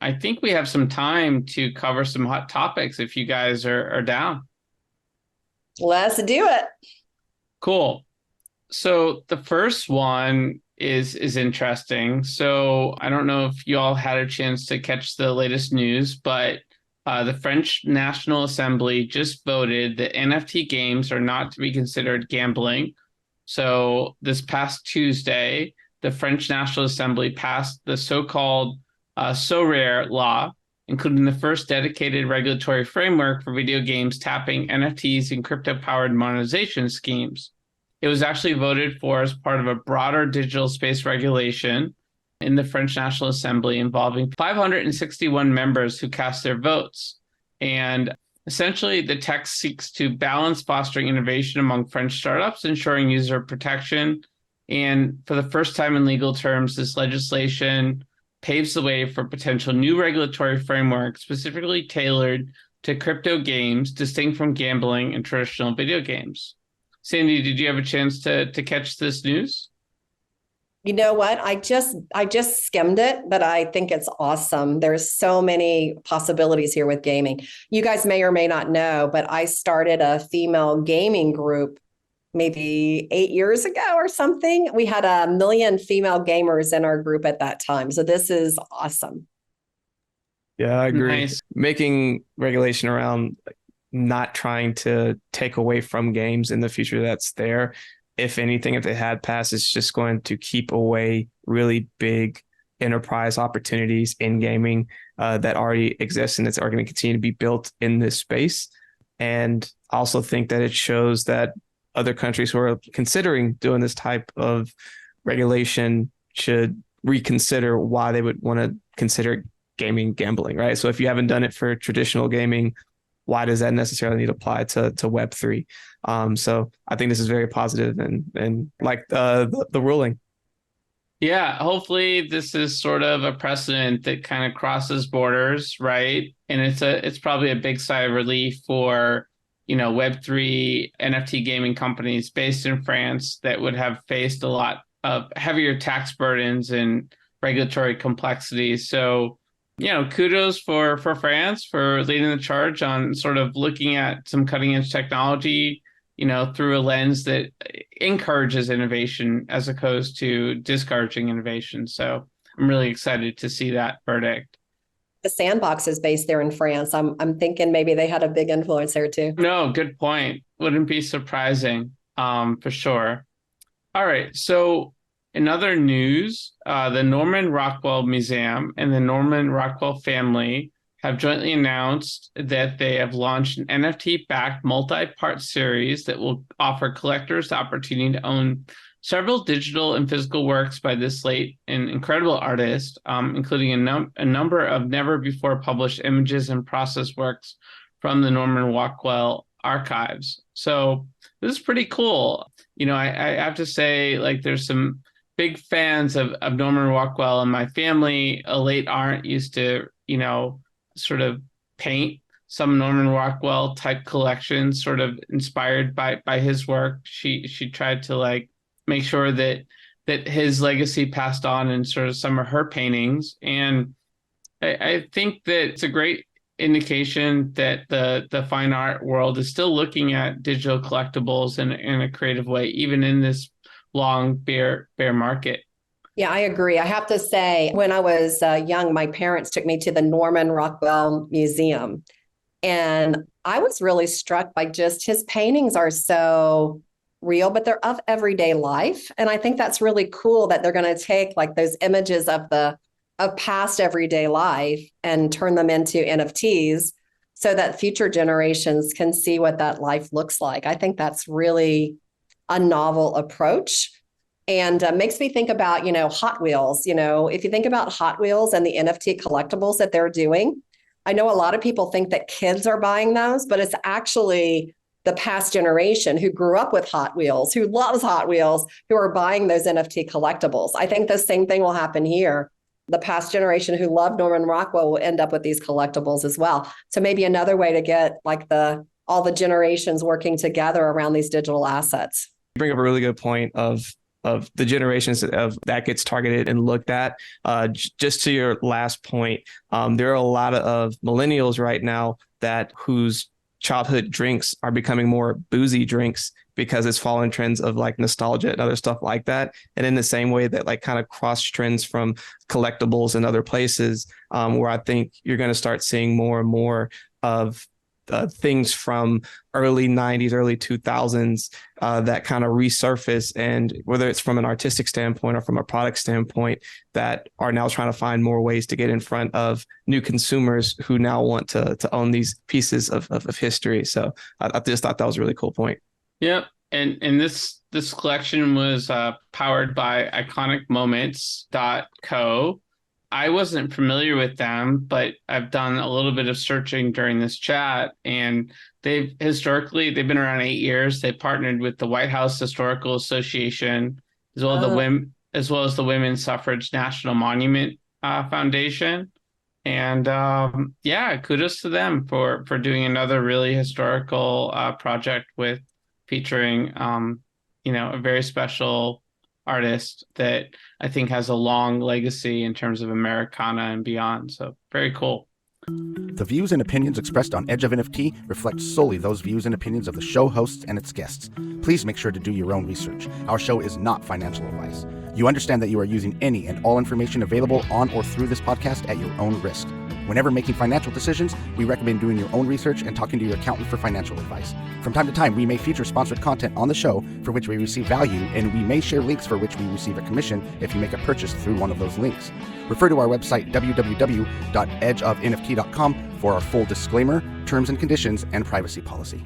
I think we have some time to cover some hot topics if you guys are down. Let's do it. Cool. So the first one is interesting. So I don't know if you all had a chance to catch the latest news, but the French National Assembly just voted that NFT games are not to be considered gambling. So this past Tuesday, the French National Assembly passed the so-called So Rare law, including the first dedicated regulatory framework for video games tapping NFTs and crypto-powered monetization schemes. It was actually voted for as part of a broader digital space regulation in the French National Assembly involving 561 members who cast their votes. And essentially, the text seeks to balance fostering innovation among French startups, ensuring user protection. And for the first time in legal terms, this legislation paves the way for potential new regulatory framework specifically tailored to crypto games, distinct from gambling and traditional video games. Sandy, did you have a chance to catch this news? You know what? I just skimmed it, but I think it's awesome. There's so many possibilities here with gaming. You guys may or may not know, but I started a female gaming group maybe 8 years ago or something. We had 1 million female gamers in our group at that time. So this is awesome. Yeah, I agree. Nice. Making regulation around not trying to take away from games in the future that's there. If anything, if they had passed, it's just going to keep away really big enterprise opportunities in gaming that already exist and it's are going to continue to be built in this space. And I also think that it shows that other countries who are considering doing this type of regulation should reconsider why they would want to consider gaming gambling, right? So if you haven't done it for traditional gaming, why does that necessarily need to apply to Web3? So I think this is very positive and like the ruling. Yeah, hopefully this is sort of a precedent that kind of crosses borders, right? And it's probably a big sigh of relief for, Web3 NFT gaming companies based in France that would have faced a lot of heavier tax burdens and regulatory complexities. So, kudos for France for leading the charge on sort of looking at some cutting edge technology, through a lens that encourages innovation as opposed to discouraging innovation. So I'm really excited to see that verdict. The sandbox is based there in France. I'm thinking maybe they had a big influence there too. No, good point. Wouldn't be surprising, for sure. All right. So in other news, the Norman Rockwell Museum and the Norman Rockwell family have jointly announced that they have launched an NFT-backed multi-part series that will offer collectors the opportunity to own several digital and physical works by this late and incredible artist, including a number of never-before published images and process works from the Norman Rockwell archives. So this is pretty cool. I have to say, like, there's some big fans of Norman Rockwell in my family. A late aunt used to, sort of paint some Norman Rockwell type collections, sort of inspired by his work. She tried to like make sure that his legacy passed on in sort of some of her paintings. And I think that it's a great indication that the fine art world is still looking at digital collectibles in a creative way, even in this long bear market. Yeah, I agree. I have to say, when I was young, my parents took me to the Norman Rockwell Museum. And I was really struck by just his paintings are so real, but they're of everyday life. And I think that's really cool that they're going to take like those images of past everyday life and turn them into NFTs so that future generations can see what that life looks like. I think that's really a novel approach. And makes me think about, Hot Wheels. If you think about Hot Wheels and the NFT collectibles that they're doing, I know a lot of people think that kids are buying those, but it's actually the past generation who grew up with Hot Wheels, who loves Hot Wheels, who are buying those NFT collectibles. I think the same thing will happen here. The past generation who loved Norman Rockwell will end up with these collectibles as well. So maybe another way to get like all the generations working together around these digital assets. You bring up a really good point of the generations of that gets targeted and looked at. Just to your last point, there are a lot of millennials right now whose childhood drinks are becoming more boozy drinks because it's following trends of like nostalgia and other stuff like that. And in the same way that like kind of cross trends from collectibles and other places, where I think you're going to start seeing more and more of things from early 90s, early 2000s that kind of resurface, and whether it's from an artistic standpoint or from a product standpoint, that are now trying to find more ways to get in front of new consumers who now want to own these pieces of history. So I just thought that was a really cool point. Yep. And this collection was powered by iconicmoments.co. I wasn't familiar with them, but I've done a little bit of searching during this chat, and they've been around 8 years. They partnered with the White House Historical Association, as well as the Women's Suffrage National Monument Foundation. And kudos to them for doing another really historical project featuring a very special artist that I think has a long legacy in terms of Americana and beyond. So very cool. The views and opinions expressed on Edge of NFT reflect solely those views and opinions of the show hosts and its guests. Please make sure to do your own research. Our show is not financial advice. You understand that you are using any and all information available on or through this podcast at your own risk. Whenever making financial decisions, we recommend doing your own research and talking to your accountant for financial advice. From time to time, we may feature sponsored content on the show for which we receive value, and we may share links for which we receive a commission if you make a purchase through one of those links. Refer to our website, www.edgeofnft.com, for our full disclaimer, terms and conditions, and privacy policy.